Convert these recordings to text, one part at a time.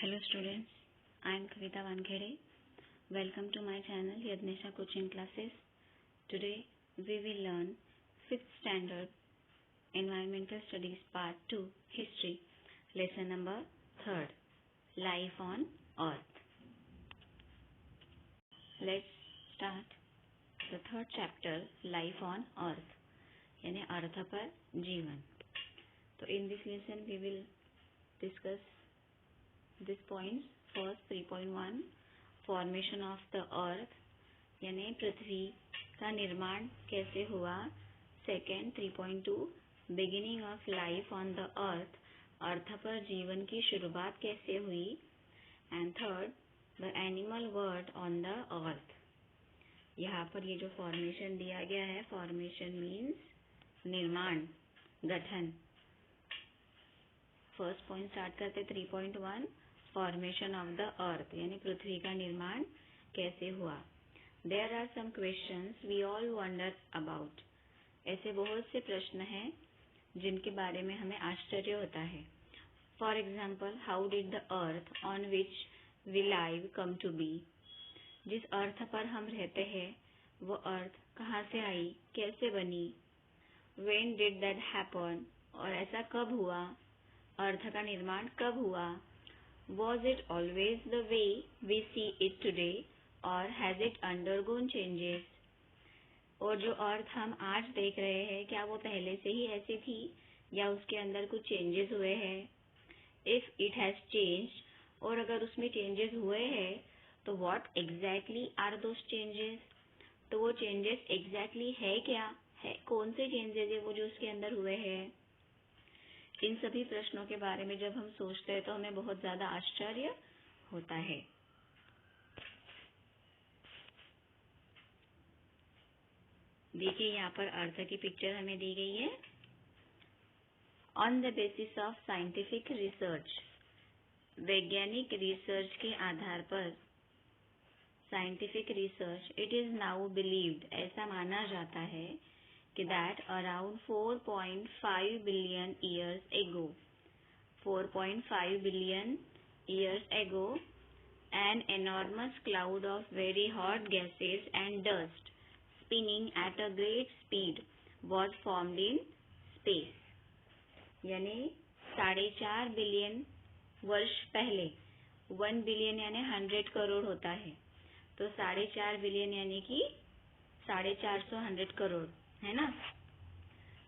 Hello students, I am Kavita Wankhede. Welcome to my channel Yadnesha Coaching Classes. Today we will learn 5th Standard Environmental Studies Part 2 History, Lesson number 3rd, Life on Earth. Let's start the 3rd chapter, Life on Earth, यानी अर्थ पर जीवन. तो in this lesson we will discuss these points. First 3.1 formation of the earth यानी पृथ्वी का निर्माण कैसे हुआ. Second 3.2 beginning of life on the earth, earth पर जीवन की शुरुआत कैसे हुई. And third the animal world on the earth. यहाँ पर ये जो फॉर्मेशन दिया गया है, फॉर्मेशन मीन्स निर्माण, गठन. फर्स्ट पॉइंट स्टार्ट करते 3.1 फॉर्मेशन ऑफ द अर्थ यानी पृथ्वी का निर्माण कैसे हुआ. There are some questions we all wonder about. ऐसे बहुत से प्रश्न हैं जिनके बारे में हमें आश्चर्य होता है. For example, how did the earth on which we live come to be. जिस अर्थ पर हम रहते हैं वो अर्थ कहाँ से आई, कैसे बनी. व्हेन डिड दैट हैपन, और ऐसा कब हुआ, अर्थ का निर्माण कब हुआ. Was it always the way we see it today or has it undergone changes? और जो अर्थ हम आज देख रहे हैं क्या वो पहले से ही ऐसी थी या उसके अंदर कुछ चेंजेस हुए हैं. If it has changed, और अगर उसमें चेंजेस हुए हैं तो what exactly are those changes? तो वो चेंजेस exactly है क्या, है कौन से चेंजेस है वो जो उसके अंदर हुए हैं. इन सभी प्रश्नों के बारे में जब हम सोचते हैं तो हमें बहुत ज्यादा आश्चर्य होता है. देखिए यहाँ पर अर्थ की पिक्चर हमें दी गई है. On the basis of scientific research, वैज्ञानिक रिसर्च के आधार पर, scientific research, it is now believed, ऐसा माना जाता है कि that around 4.5 billion years ago, 4.5 billion years ago, an enormous cloud of very hot gases and dust spinning at a great speed was formed in space. यानी 4.5 billion वर्ष पहले, 1 billion यानी 100 करोड़ होता है, तो 4.5 बिलियन यानी कि 450 100 करोड़ है ना.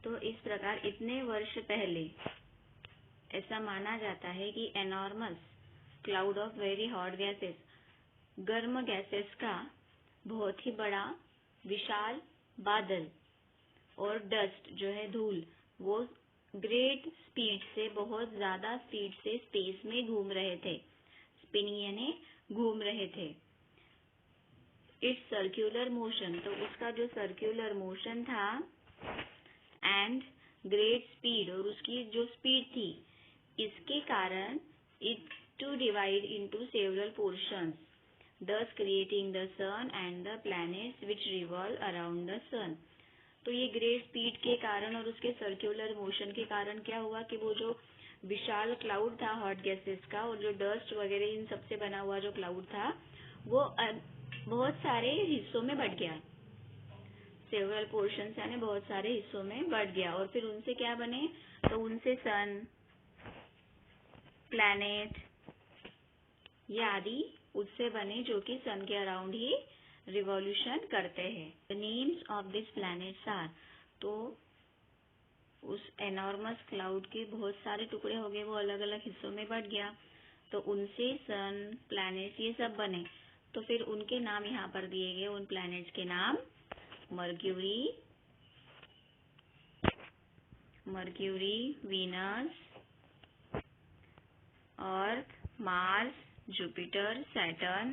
तो इस प्रकार इतने वर्ष पहले ऐसा माना जाता है कि enormous cloud of very hot gases, गर्म गैसेस का बहुत ही बड़ा विशाल बादल, और डस्ट जो है धूल, वो ग्रेट स्पीड से, बहुत ज्यादा स्पीड से स्पेस में घूम रहे थे. स्पिनिंग यानी घूम रहे थे. इट्स सर्क्यूलर मोशन, तो उसका जो सर्क्यूलर मोशन था, एंड ग्रेट स्पीड, और उसकी जो स्पीड थी, इसके कारण it to divide into several portions, thus creating the sun and the planets which revolve around the sun. तो ये ग्रेट स्पीड के कारण और उसके सर्क्यूलर मोशन के कारण क्या हुआ कि वो जो विशाल क्लाउड था हॉट गैसेस का, और जो डस्ट वगैरह इन सबसे बना हुआ जो क्लाउड था, वो बहुत सारे हिस्सों में बढ़ गया. सेवरल पोर्शंस यानी बहुत सारे हिस्सों में बढ़ गया, और फिर उनसे क्या बने, तो उनसे सन, प्लैनेट, ये आदि उससे बने जो कि सन के अराउंड ही रिवॉल्यूशन करते हैं. The names of this planets are, तो उस एनॉर्मस क्लाउड के बहुत सारे टुकड़े हो गए, वो अलग अलग हिस्सों में बढ़ गया, तो उनसे सन, प्लैनेट्स ये सब बने. तो फिर उनके नाम यहाँ पर दिए गए, उन प्लैनेट्स के नाम mercury, Venus, earth, Mars, Jupiter, Saturn,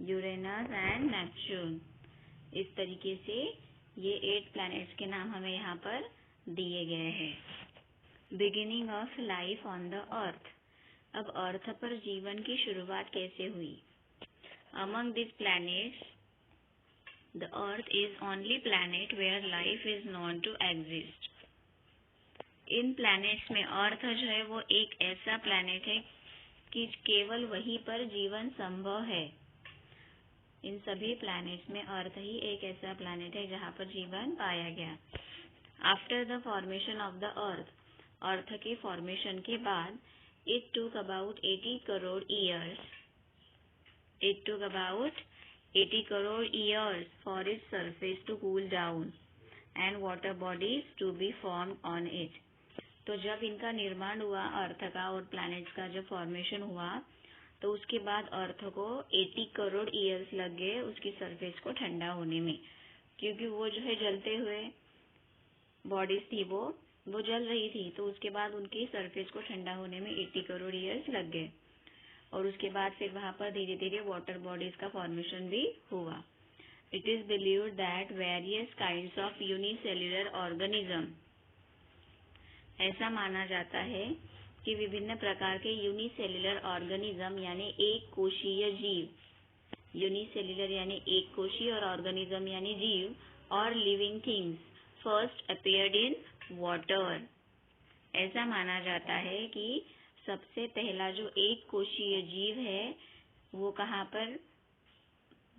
Uranus and Neptune. इस तरीके से ये 8 प्लैनेट्स के नाम हमें यहाँ पर दिए गए हैं. Beginning of life on the अर्थ. अब अर्थ पर जीवन की शुरुआत कैसे हुई. Among these planets, the Earth is only planet where life is known to exist. In planets में अर्थ जो है वो एक ऐसा प्लैनेट है कि केवल वहीं पर जीवन संभव है। इन सभी प्लैनेट्स में अर्थ ही एक ऐसा प्लैनेट है जहाँ पर जीवन पाया गया। After the formation of the earth के फॉर्मेशन के बाद it took about 80 crore years for its surface to cool down and water bodies to be formed on it. तो जब इनका निर्माण हुआ अर्थ का और प्लैनेट्स का जब फॉर्मेशन हुआ तो उसके बाद अर्थ को 80 करोड़ ईयर्स लग गए उसकी सरफेस को ठंडा होने में, क्योंकि वो जो है जलते हुए बॉडीज थी वो जल रही थी। तो उसके बाद उनकी सरफेस को ठंडा होने में 80 करोड़ ईयर्स लग गए और उसके बाद फिर वहां पर धीरे धीरे वाटर बॉडीज का फॉर्मेशन भी हुआ। It is believed that various kinds of unicellular organism, ऐसा माना जाता है कि विभिन्न प्रकार के यूनिसेल्युलर ऑर्गेनिज्म यानी एक कोशीय जीव, यूनिसेल्युलर यानी एक कोशीय और ऑर्गेनिज्म यानी जीव और living things first appeared in water. ऐसा माना जाता है कि सबसे पहला जो एक कोशीय जीव है वो कहाँ पर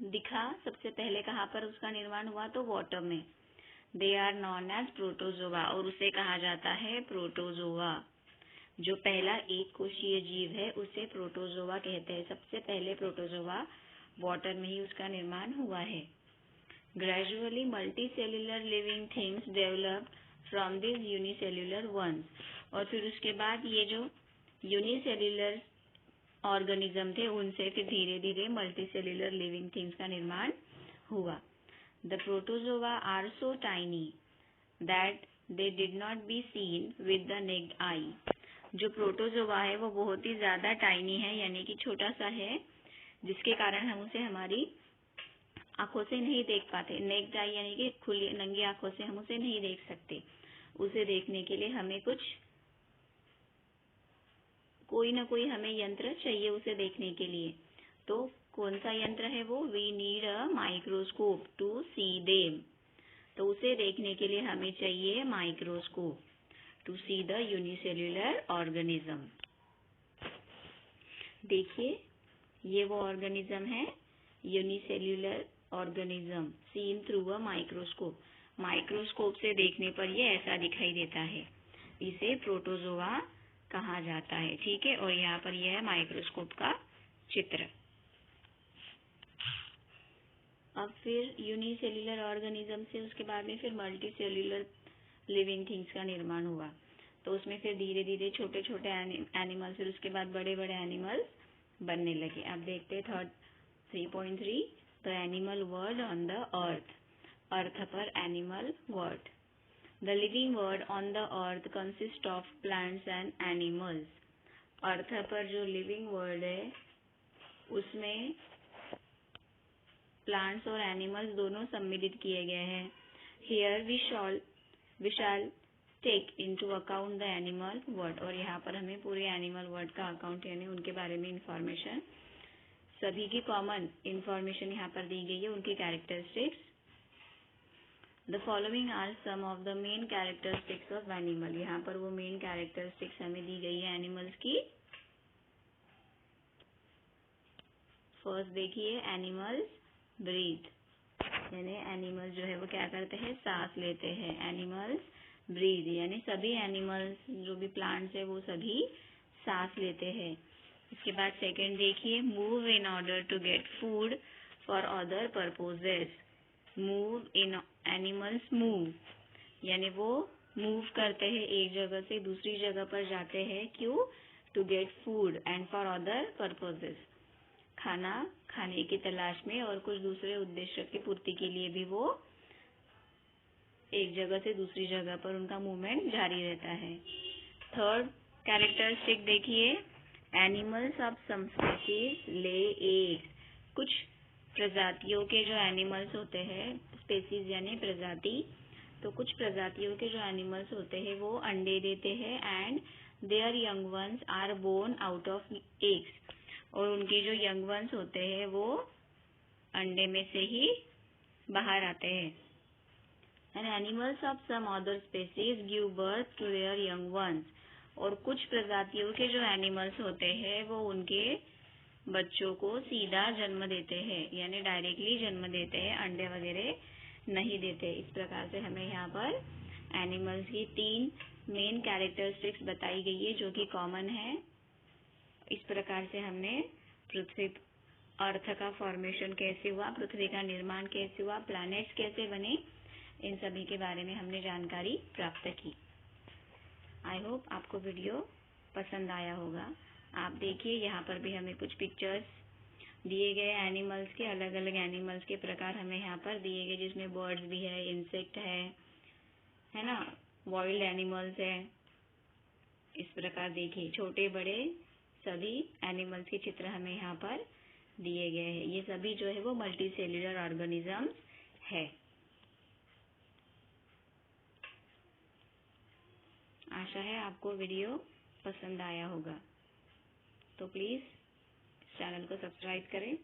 दिखा, सबसे पहले कहाँ पर उसका निर्माण हुआ, तो वाटर में। They are known as protozoa, और उसे कहा जाता है प्रोटोजोआ। जो पहला एक कोशीय जीव है उसे प्रोटोजोआ कहते हैं। सबसे पहले प्रोटोजोआ वाटर में ही उसका निर्माण हुआ है। Gradually multicellular living things developed from this unicellular ones, और फिर उसके बाद ये जो यूनिसेल्युलर ऑर्गेनिज्म थे उनसे फिर धीरे धीरे मल्टीसेल्युलर लिविंग थिंग्स का निर्माण हुआ। The protozoa are so tiny that they did not be seen with the naked eye. जो प्रोटोजोआ है वो बहुत ही ज्यादा टाइनी है, यानी कि छोटा सा है, जिसके कारण हम उसे हमारी आंखों से नहीं देख पाते। नेक्ड आई यानी कि खुली नंगी आंखों से हम उसे नहीं देख सकते। उसे देखने के लिए हमें कोई ना कोई हमें यंत्र चाहिए उसे देखने के लिए। तो कौन सा यंत्र है वो? We need a microscope to see them. तो उसे देखने के लिए हमें चाहिए microscope to see the unicellular organism. देखिए ये वो ऑर्गेनिज्म है unicellular organism seen through a microscope. Microscope से देखने पर ये ऐसा दिखाई देता है, इसे प्रोटोजोआ कहा जाता है। ठीक है, और यहाँ पर यह है माइक्रोस्कोप का चित्र। अब फिर यूनिसेल्युलर ऑर्गेनिज्म से उसके बाद में फिर मल्टीसेल्युलर लिविंग थिंग्स का निर्माण हुआ। तो उसमें फिर धीरे धीरे छोटे छोटे एनिमल्स, फिर उसके बाद बड़े बड़े एनिमल्स बनने लगे। अब देखते हैं 3.3 the animal world on the earth पर animal world. The living world on the earth consists of plants and animals. अर्थ पर जो लिविंग वर्ल्ड है उसमें प्लांट्स और एनिमल्स दोनों सम्मिलित किए गए हैं। Here we shall take into account the animal world, और यहाँ पर हमें पूरे एनिमल वर्ल्ड का अकाउंट यानी उनके बारे में इंफॉर्मेशन, सभी की कॉमन इंफॉर्मेशन यहाँ पर दी गई है, उनकी characteristics. The following are some of the main characteristics of animal. यहाँ पर वो मेन कैरेक्टरिस्टिक्स हमें दी गई है एनिमल्स की। फर्स्ट देखिए, एनिमल्स ब्रीथ, यानी एनिमल्स जो है वो क्या करते हैं, सांस लेते हैं। एनिमल्स ब्रीथ यानी सभी एनिमल्स जो भी प्लांट्स है वो सभी सांस लेते हैं। इसके बाद सेकंड देखिए, move in order to get food for other purposes. Move in animals move यानी वो मूव करते हैं, एक जगह से दूसरी जगह पर जाते हैं। क्यों? To get food and for other purposes, खाना खाने की तलाश में और कुछ दूसरे उद्देश्य की पूर्ति के लिए भी वो एक जगह से दूसरी जगह पर उनका मूवमेंट जारी रहता है। थर्ड कैरेक्टरिस्टिक देखिए, animals of some species lay eggs. कुछ प्रजातियों के जो एनिमल्स होते हैं, स्पेसीज यानी प्रजाति, तो कुछ प्रजातियों के जो एनिमल्स होते हैं वो अंडे देते हैं। And their young ones are born out of eggs, और उनके जो यंग वंस होते हैं वो अंडे में से ही बाहर आते हैं। And animals of some other species give birth to their young ones, और कुछ प्रजातियों के जो एनिमल्स होते हैं वो उनके बच्चों को सीधा जन्म देते हैं, यानी डायरेक्टली जन्म देते हैं, अंडे वगैरह नहीं देते। इस प्रकार से हमें यहाँ पर एनिमल्स की 3 मेन कैरेक्टरिस्टिक्स बताई गई है जो कि कॉमन है। इस प्रकार से हमने पृथ्वी अर्थ का फॉर्मेशन कैसे हुआ, पृथ्वी का निर्माण कैसे हुआ, प्लैनेट्स कैसे बने, इन सभी के बारे में हमने जानकारी प्राप्त की। आई होप आपको वीडियो पसंद आया होगा। आप देखिए यहाँ पर भी हमें कुछ पिक्चर्स दिए गए एनिमल्स के, अलग अलग एनिमल्स के प्रकार हमें यहाँ पर दिए गए, जिसमें बर्ड्स भी है, इंसेक्ट है ना, वाइल्ड एनिमल्स है। इस प्रकार देखिए छोटे बड़े सभी एनिमल्स के चित्र हमें यहाँ पर दिए गए हैं। ये सभी जो है वो मल्टी सेल्युलर ऑर्गेनिजम्स है। आशा है आपको वीडियो पसंद आया होगा, तो प्लीज चैनल को सब्सक्राइब करें।